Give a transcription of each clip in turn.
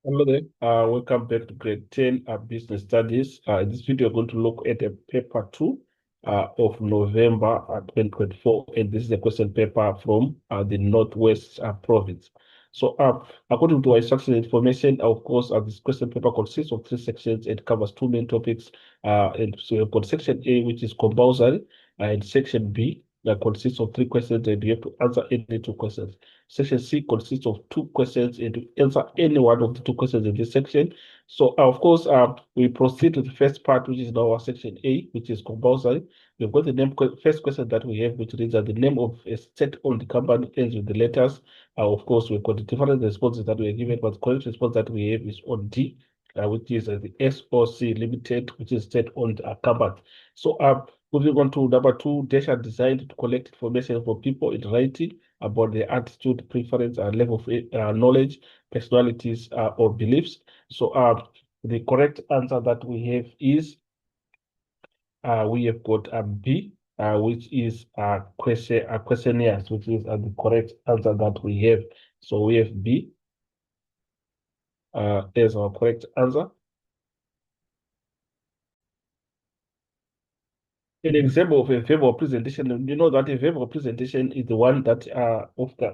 Hello there. Welcome back to grade 10 business studies. In this video, we're going to look at a paper 2 of November 2024. And this is a question paper from the Northwest province. So, according to our instruction information, of course, this question paper consists of three sections. It covers two main topics. And so we've got section A, which is compulsory, and section B that consists of three questions, and you have to answer any two questions. Section C consists of two questions, and to answer any one of the two questions in this section. So, of course, we proceed to the first part, which is now our section A, which is compulsory. We've got the first question that we have, which reads that the name of a state-owned company ends with the letters. Of course, we've got the different responses that we are given, but the correct response that we have is on D, which is the SOC Limited, which is state-owned company. So, moving on to number two, data designed to collect information for people in writing about their attitude, preference, and level of knowledge, personalities, or beliefs. So the correct answer that we have is we have got B, which is questionnaires, which is the correct answer that we have. So we have B as our correct answer. An example of a verbal presentation, you know that a verbal presentation is the one that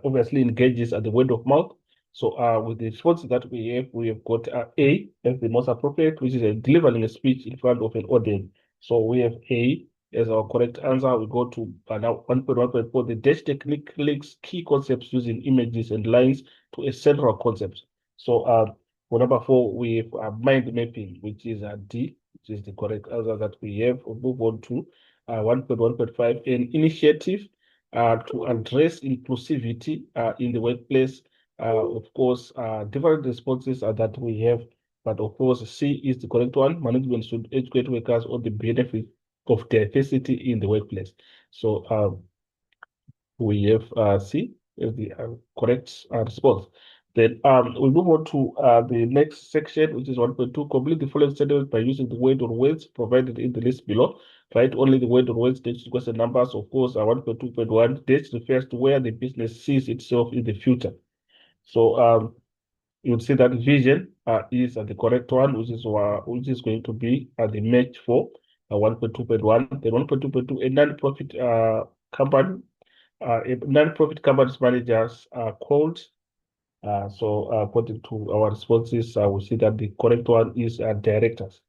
obviously engages at the word of mouth. So with the responses that we have got A as the most appropriate, which is delivering a speech in front of an audience. So we have A as our correct answer. We go to now 1.1.4. The dash technique links key concepts using images and lines to a central concept. So for number 4, we have mind mapping, which is D, which is the correct answer that we have. We'll move on to 1.1.5, an initiative to address inclusivity in the workplace. Of course, different responses that we have, but of course, C is the correct one. Management should educate workers on the benefit of diversity in the workplace. So we have C as the correct response. Then we move on to the next section, which is 1.2. Complete the following statements by using the word or words provided in the list below. Write only the word or words dates to question numbers. Of course, 1.2.1 dates refers to where the business sees itself in the future. So you'll see that vision is the correct one, which is going to be the match for 1.2.1. Then 1.2.2, a non-profit company. Non-profit companies managers are called. So according to our responses, we see that the correct one is directors.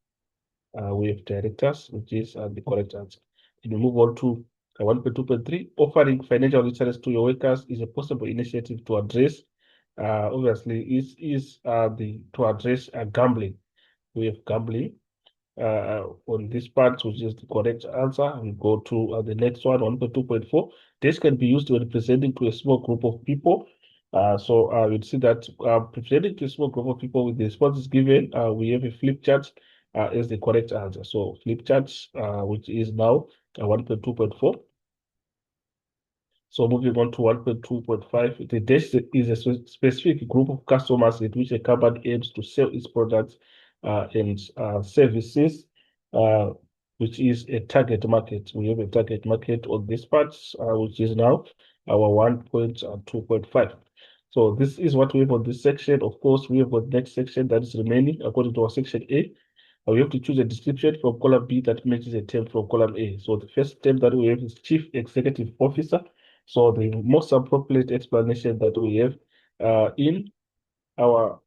We have directors, which is the correct answer. And we move on to 1.2.3. Offering financial returns to your workers is a possible initiative to address, obviously, is the to address gambling. We have gambling on this part, which is the correct answer. We go to the next one, 1.2.4. This can be used when presenting to a small group of people. So you'll see that presenting to a small group of people with the responses given, we have a flip chart as the correct answer. So flip charts, which is now 1.2.4. So moving on to 1.2.5, the dash is a specific group of customers in which a company aims to sell its products and services, uh, which is a target market. We have a target market on this part, which is now our 1.2.5. So this is what we have on this section. Of course, we have got next section that is remaining according to our section A. We have to choose a description from column B that matches a term from column A. So the first term that we have is Chief Executive Officer. So the most appropriate explanation that we have in our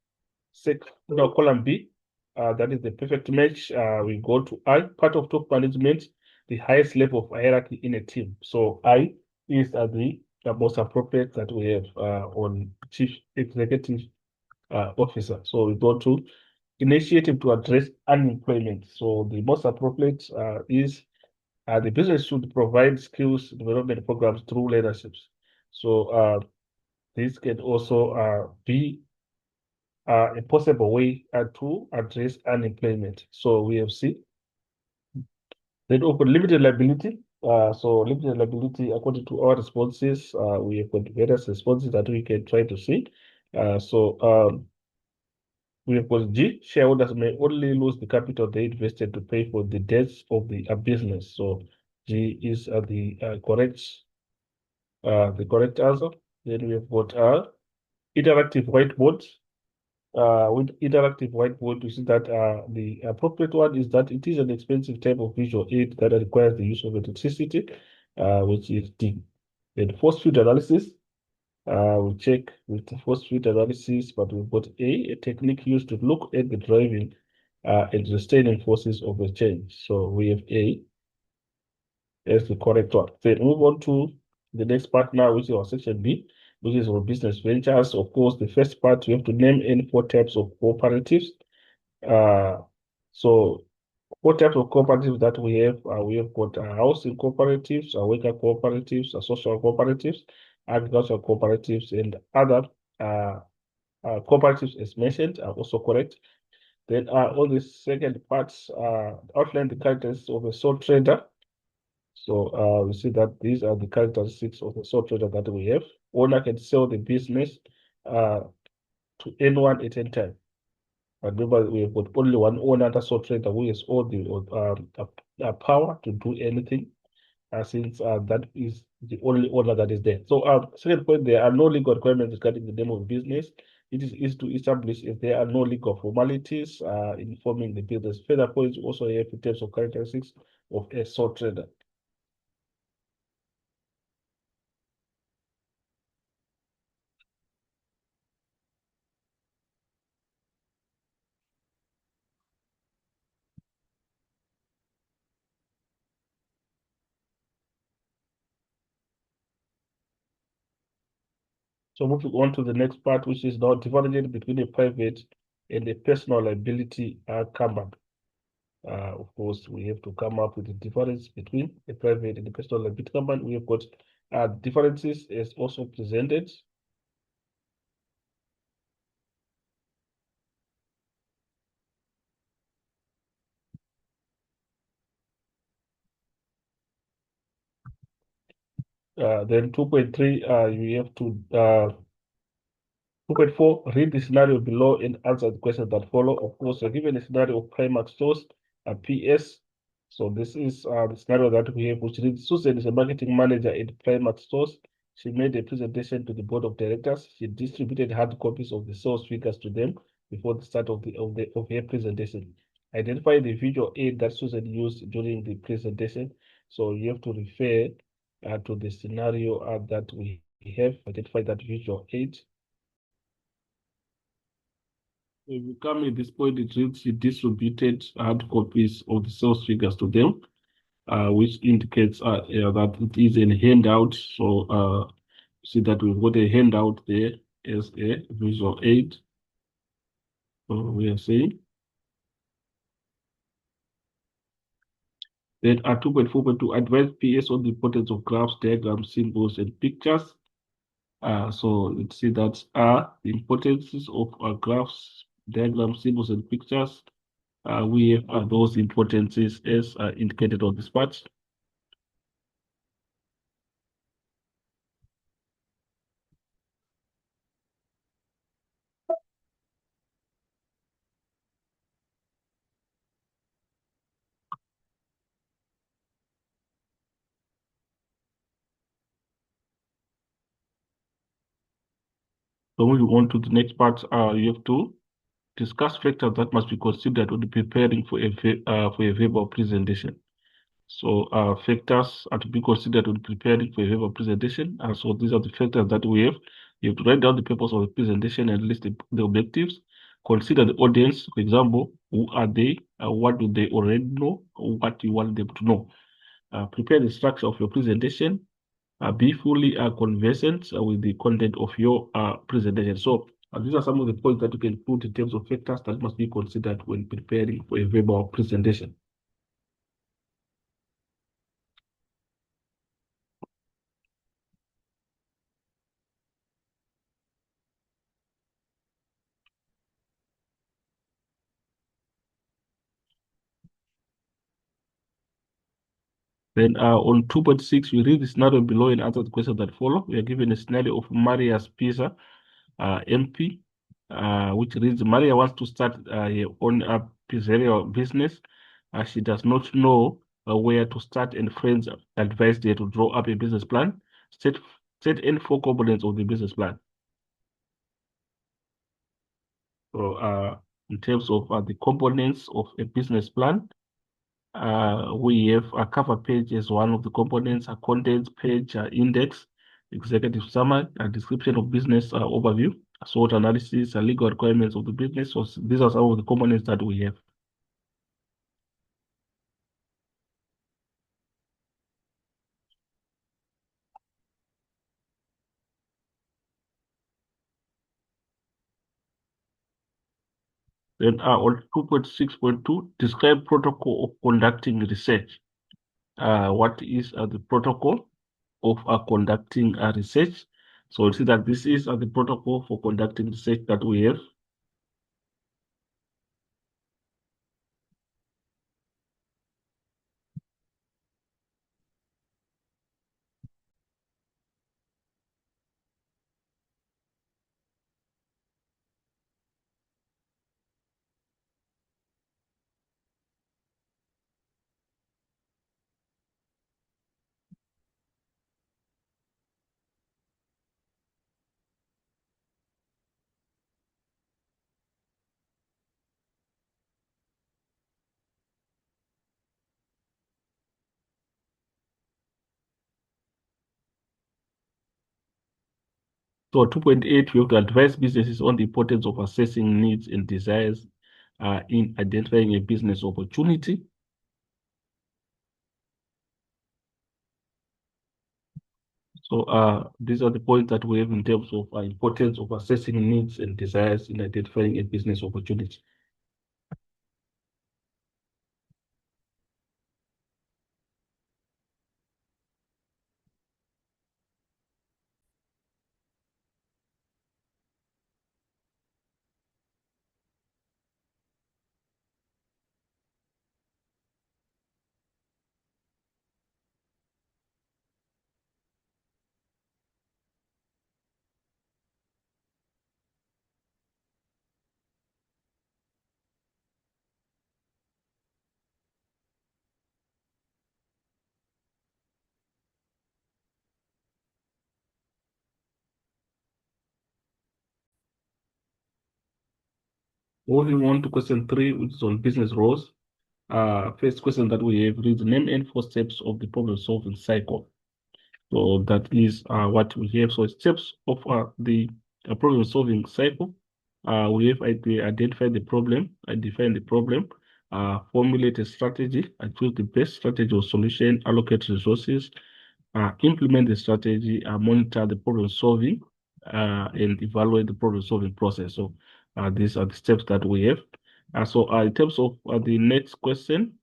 column B, that is the perfect match. We go to I, part of top management, the highest level of hierarchy in a team. So I is the most appropriate that we have on Chief Executive Officer. So we go to initiative to address unemployment. So the most appropriate is the business should provide skills development programs through leaderships. So this can also be a possible way to address unemployment. So we have seen. Then open limited liability. So limited liability, according to our responses, we have got various responses that we can try to see. We have got G, shareholders may only lose the capital they invested to pay for the debts of the business. So G is the correct answer. Then we have got interactive whiteboards. with interactive whiteboard, you see that the appropriate one is that it is an expensive type of visual aid that requires the use of electricity, which is D. Then force field analysis, we check with the force field analysis, but we've got a technique used to look at the driving and sustaining forces of a change. So we have A as the correct one. Then move on to the next part now, which is our section B, which is our business ventures. Of course, the first part, we have to name any four types of cooperatives. Uh, so what types of cooperatives that we have got housing cooperatives, worker cooperatives, social cooperatives, agricultural cooperatives, and other uh, cooperatives as mentioned are also correct. Then all the second parts outline the characteristics of a sole trader. So we see that these are the characteristics of a sole trader that we have. Owner can sell the business uh, to anyone at any time. But remember, we have got only one owner, that's sole trader, who has all the power to do anything, since that is the only owner that is there. So, second point, there are no legal requirements regarding the name of business. It is easy to establish if there are no legal formalities in forming the business. Further points also have in terms of characteristics of a sole trader. So moving on to the next part, which is now differentiating between a private and a personal liability covered. Of course, we have to come up with the difference between a private and a personal liability company. We have got differences as also presented. Then 2.3, you have to 2.4, read the scenario below and answer the questions that follow. Of course, you're given a scenario of Primax stores, a PS. So this is the scenario that we have, which reads, Susan is a marketing manager at Primax stores. She made a presentation to the board of directors. She distributed hard copies of the sales figures to them before the start of her presentation. Identify the visual aid that Susan used during the presentation. So you have to refer to the scenario that we have, identify that visual aid. If you come at this point, it reads she distributed hard copies of the sales figures to them, which indicates that it is a handout. So see that we've got a handout there as a visual aid. So we are saying that 2.4.2 advise PS on the importance of graphs, diagrams, symbols, and pictures. So let's see that the importances of graphs, diagrams, symbols, and pictures. We have those importances as indicated on this part. So moving on to the next part, you have to discuss factors that must be considered when preparing for a verbal presentation. So factors are to be considered when preparing for a verbal presentation. So these are the factors that we have. You have to write down the purpose of the presentation and list the objectives. Consider the audience, for example, who are they? What do they already know? What do you want them to know? Prepare the structure of your presentation. Be fully conversant with the content of your presentation. So these are some of the points that you can put in terms of factors that must be considered when preparing for a verbal presentation. Then on 2.6, we read the scenario below and answer the questions that follow. We are given a scenario of Maria's Pizza, MP, which reads, Maria wants to start her own pizzeria business. She does not know where to start, and friends advised her to draw up a business plan. Set, set any four components of the business plan. So in terms of the components of a business plan, we have a cover page as one of the components, a contents page, index, executive summary, a description of business overview, SWOT analysis, legal requirements of the business. So these are some of the components that we have. Then on 2.6.2, describe protocol of conducting research. What is the protocol of conducting research? So you see that this is the protocol for conducting research that we have. So 2.8, we have to advise businesses on the importance of assessing needs and desires in identifying a business opportunity. So these are the points that we have in terms of importance of assessing needs and desires in identifying a business opportunity. Moving on to question 3, which is on business roles. First question that we have reads, name and 4 steps of the problem-solving cycle. So that is what we have. So steps of the problem-solving cycle. We have identified the problem, define the problem, formulate a strategy, choose the best strategy or solution, allocate resources, implement the strategy, monitor the problem solving, and evaluate the problem solving process. So these are the steps that we have. So in terms of the next question,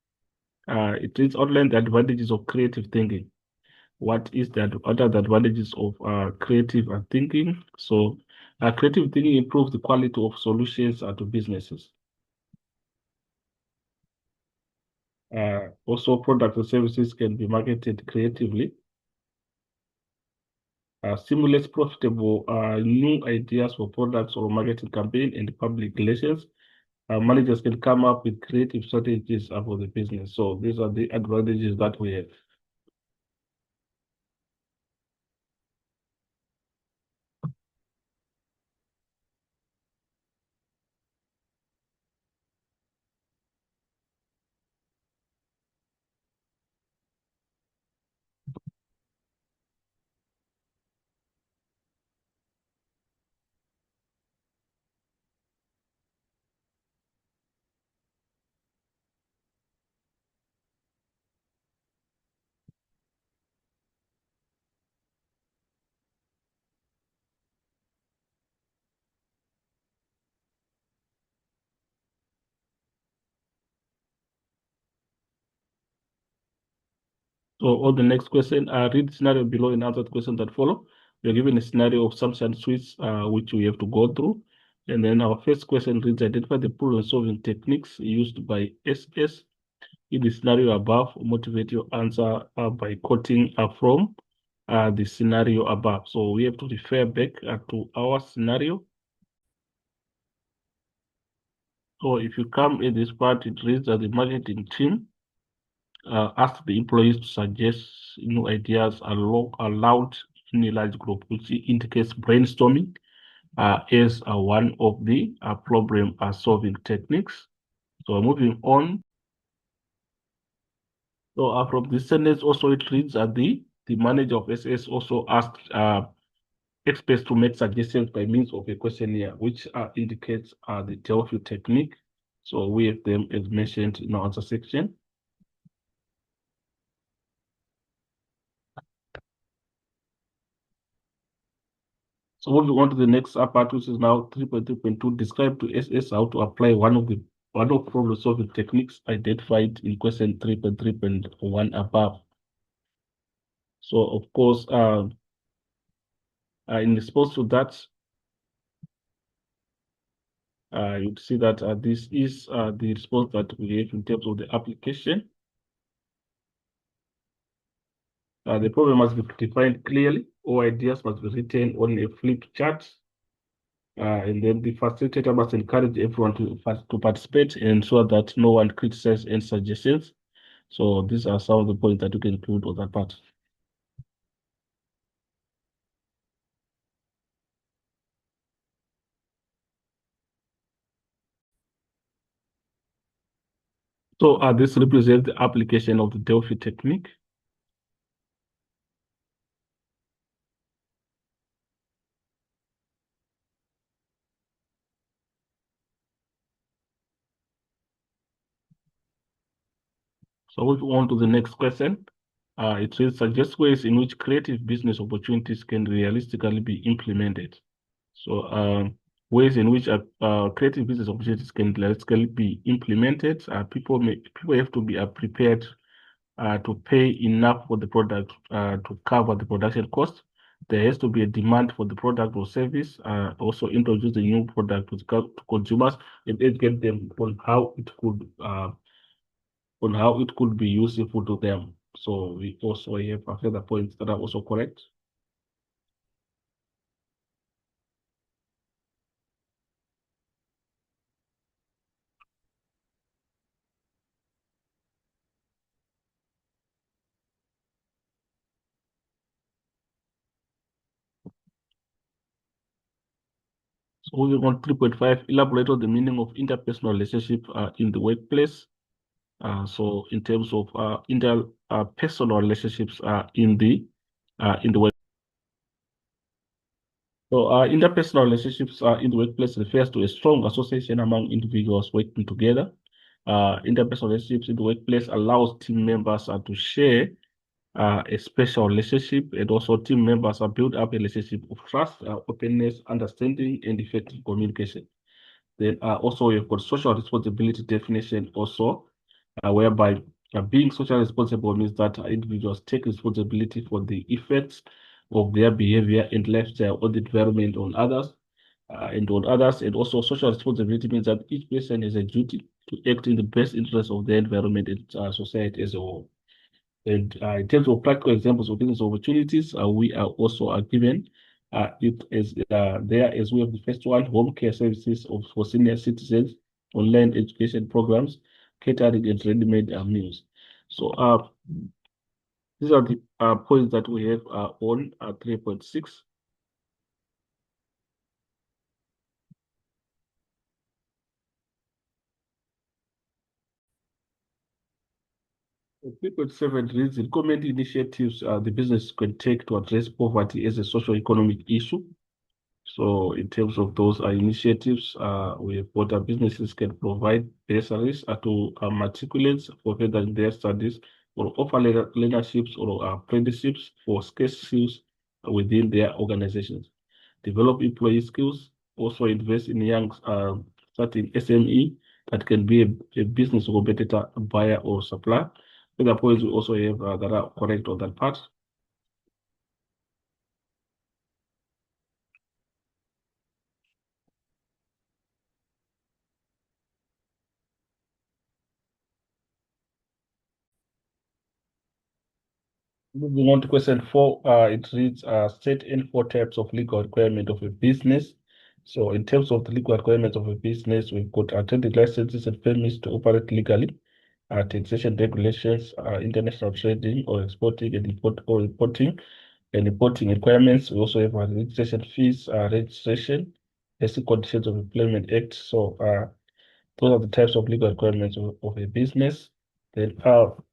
it is outline the advantages of creative thinking. What are the advantages of creative thinking? So creative thinking improves the quality of solutions to businesses. Also, products and services can be marketed creatively. Stimulates profitable new ideas for products or marketing campaign and public relations. Managers can come up with creative strategies for the business. So these are the advantages that we have. So on the next question, read the scenario below and answer the question that follow. We are given a scenario of some suites which we have to go through. And then our first question reads, identify the problem-solving techniques used by SS. In the scenario above, motivate your answer by quoting from the scenario above. So we have to refer back to our scenario. So if you come in this part, it reads that the marketing team ask the employees to suggest new ideas aloud in a large group, which indicates brainstorming. as one of the problem solving techniques. So moving on. So from this sentence also it reads that the manager of SS also asked experts to make suggestions by means of a questionnaire, which indicates the Delphi technique. So we have them as mentioned in our answer section. So moving on to the next part, which is now 3.3.2, describe to SS how to apply one of problem solving techniques identified in question 3.3.1 above. So of course, in response to that, you'd see that this is the response that we have in terms of the application. The problem must be defined clearly. All ideas must be written on a flipped chart. And then the facilitator must encourage everyone to participate and ensure that no one criticizes any suggestions. So these are some of the points that you can include on that part. So this represents the application of the Delphi technique. So moving on to the next question. It says, suggest ways in which creative business opportunities can realistically be implemented. So ways in which creative business opportunities can realistically be implemented. People have to be prepared to pay enough for the product to cover the production cost. There has to be a demand for the product or service. Also introduce the new product to consumers and educate them on how it could be useful to them. So we also have further points that are also correct. So moving on 3.5, elaborate on the meaning of interpersonal relationship in the workplace. So in terms of interpersonal relationships in the work. So interpersonal relationships in the workplace refers to a strong association among individuals working together. Interpersonal relationships in the workplace allows team members to share a special relationship, and also team members build up a relationship of trust, openness, understanding, and effective communication. Then also we've got social responsibility definition also, whereby being socially responsible means that individuals take responsibility for the effects of their behavior and lifestyle on the environment and also social responsibility means that each person has a duty to act in the best interest of the environment and society as a whole. And in terms of practical examples of business opportunities, we are also given it as there as we have the first one, home care services for senior citizens, online education programs, catering and ready-made meals. So these are the points that we have on 3.6. 3.7 reads, recommend initiatives the business can take to address poverty as a socio-economic issue. So in terms of those initiatives, we have what businesses can provide bursaries to matriculates for furthering their studies or offer learnerships or apprenticeships for scarce skills within their organizations. Develop employee skills, also invest in young starting SME that can be a business competitor, buyer or supplier. Other points we also have that are correct on that part. Moving on to question 4, it reads, state any 4 types of legal requirement of a business. So in terms of the legal requirements of a business, we've got attended licenses and permits to operate legally, taxation regulations, international trading or exporting and importing and reporting requirements. We also have registration fees, registration, Basic Conditions of Employment Act. So those are the types of legal requirements of a business. Then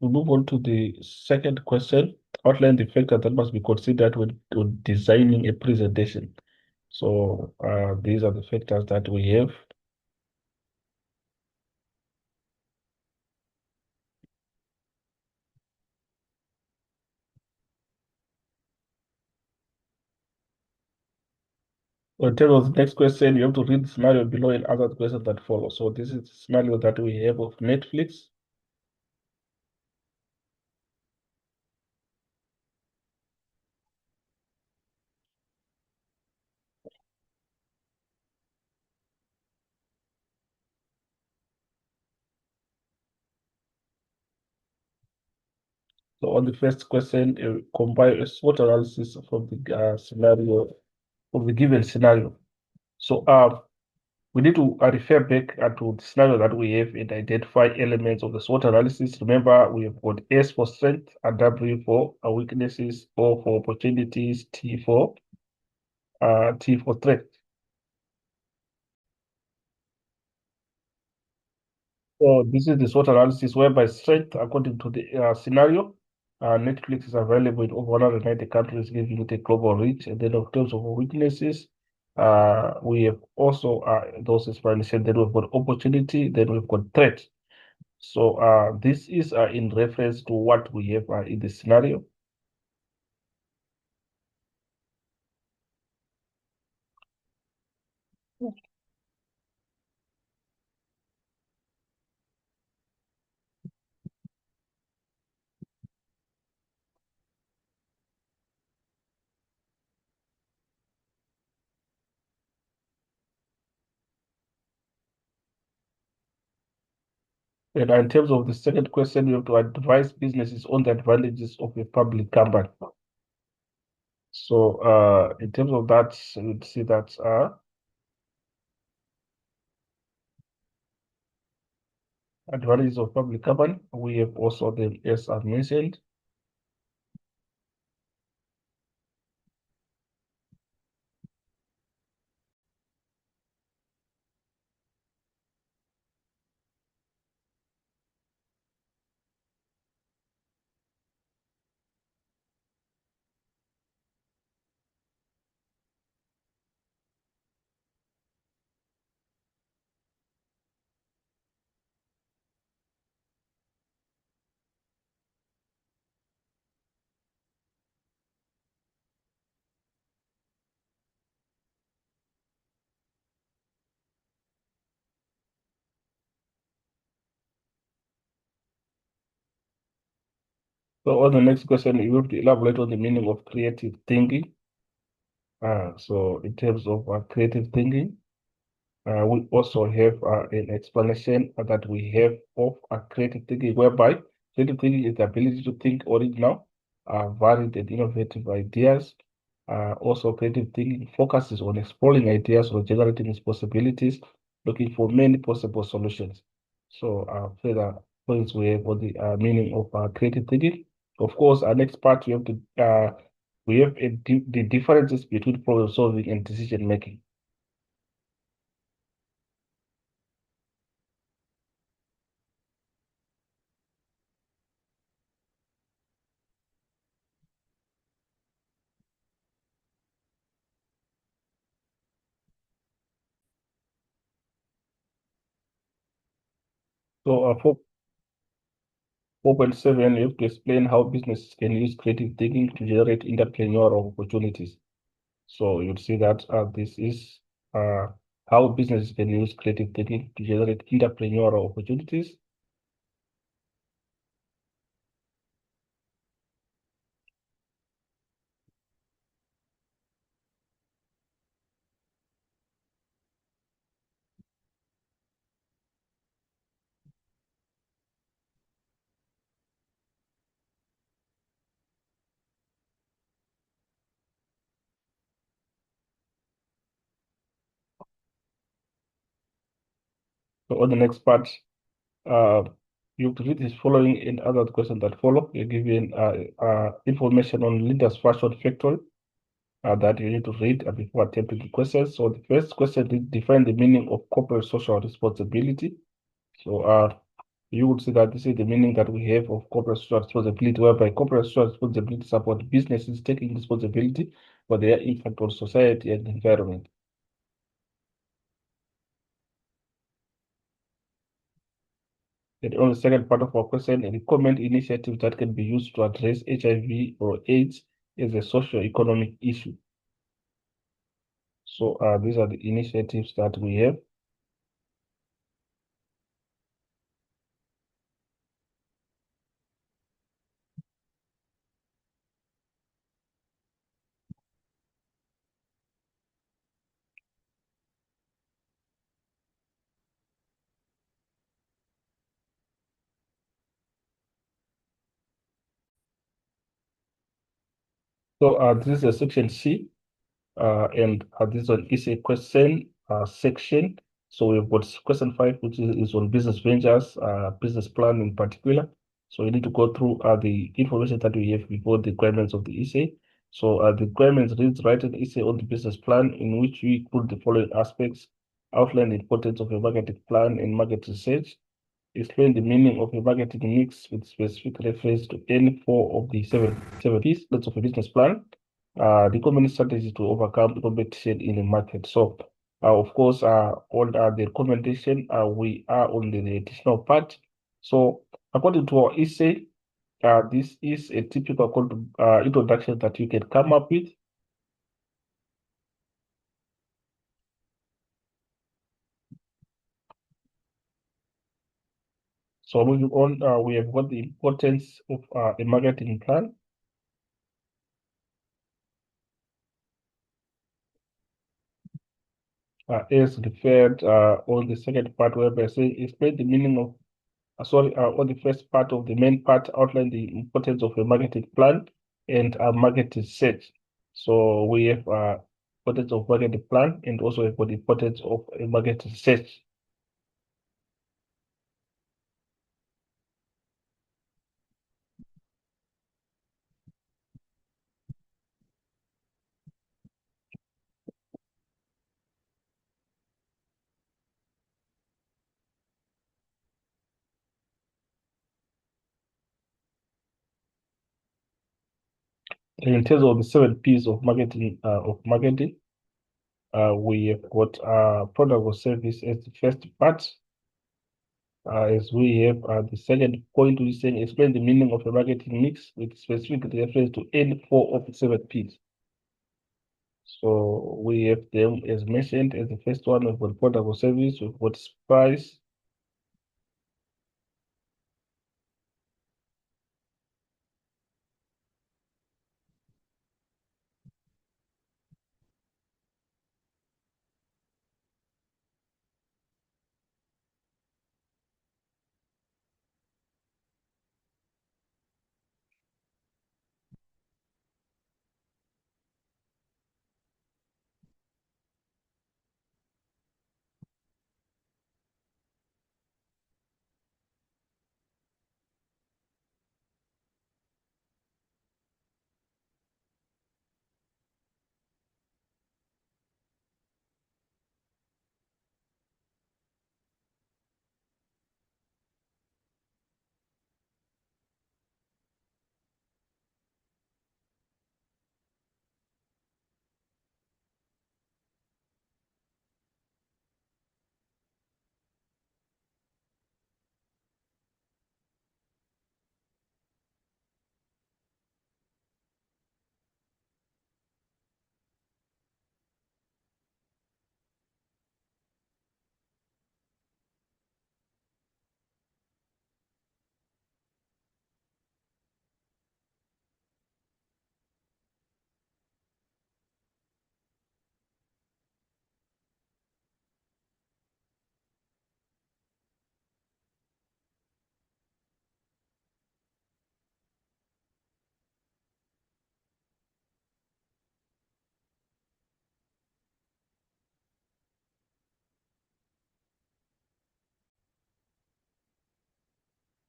we move on to the second question. Outline the factors that must be considered when designing a presentation. So these are the factors that we have. In terms of the next question, you have to read the scenario below and answer the questions that follow. So this is the scenario that we have of Netflix. So on the first question, compile a SWOT analysis from the scenario, of the given scenario. So we need to refer back to the scenario that we have and identify elements of the SWOT analysis. Remember, we have got S for strength, and W for weaknesses, O for opportunities, T for threat. So this is the SWOT analysis whereby strength, according to the scenario, Netflix is available in over 190 countries, giving it a global reach. And then in terms of weaknesses, we have also those explanations. Then we've got opportunity, then we've got threat. So this is in reference to what we have in the scenario. And in terms of the second question, we have to advise businesses on the advantages of a public company. So in terms of that, we'd see that advantages of public company, we have also the as I mentioned. So on the next question, you have to elaborate on the meaning of creative thinking. So in terms of creative thinking, we also have an explanation that we have of creative thinking, whereby creative thinking is the ability to think original, varied and innovative ideas. Also, creative thinking focuses on exploring ideas or generating possibilities, looking for many possible solutions. So, further points we have on the meaning of creative thinking. Of course, our next part we have the differences between problem solving and decision making. So, 4.7, you have to explain how businesses can use creative thinking to generate entrepreneurial opportunities. So you'll see that this is how businesses can use creative thinking to generate entrepreneurial opportunities. So on the next part, uh, you have to read this following and other questions that follow. You're given information on Linda's Fashion Factory. that you need to read before attempting the questions. So the first question is define the meaning of corporate social responsibility. So you would see that this is the meaning that we have of corporate social responsibility, whereby corporate social responsibility support businesses taking responsibility for their impact on society and the environment. And on the second part of our question, recommend initiatives that can be used to address HIV or AIDS as a socio-economic issue. So these are the initiatives that we have. So this is a section C, and this one is a question section. So we've got question 5, which is on business ventures, business plan in particular. So you need to go through the information that we have before the requirements of the essay. So the requirements reads write an essay on the business plan in which we include the following aspects: outline the importance of a marketing plan and market research, explain the meaning of a marketing mix with specific reference to any four of the seven pieces of a business plan, recommend strategies to overcome the competition in the market. So, of course, on the recommendation, we are on the additional part. So, according to our essay, this is a typical introduction that you can come up with. So, moving on, we have got the importance of a marketing plan. Is referred on the second part, whereby saying explain the meaning of on the first part of the main part, outline the importance of a marketing plan and a marketing search. So we have importance of marketing plan and also have got the importance of a marketing search. In terms of the 7 P's of marketing, we have got product or service as the first part. As we have the second point, we saying explain the meaning of a marketing mix with specific reference to any four of the 7 P's. So we have them as mentioned as the first one, we've got product or service, we've got price,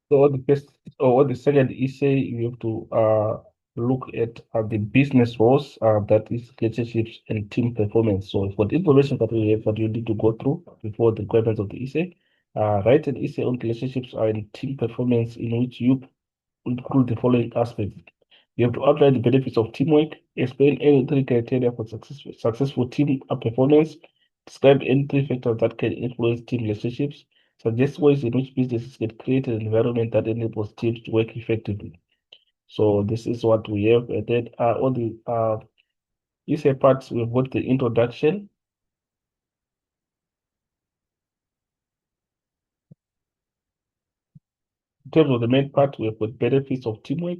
so on the first or on the second essay, you have to look at the business roles, that is relationships and team performance. So for the information that we have that you need to go through before the requirements of the essay, write an essay on relationships and team performance in which you include the following aspects. You have to outline the benefits of teamwork, explain any three criteria for successful team performance, describe any three factors that can influence team relationships, suggest ways in which businesses can create an environment that enables teams to work effectively. So this is what we have. And then on the essay parts, we've got the introduction. In terms of the main part, we've got benefits of teamwork,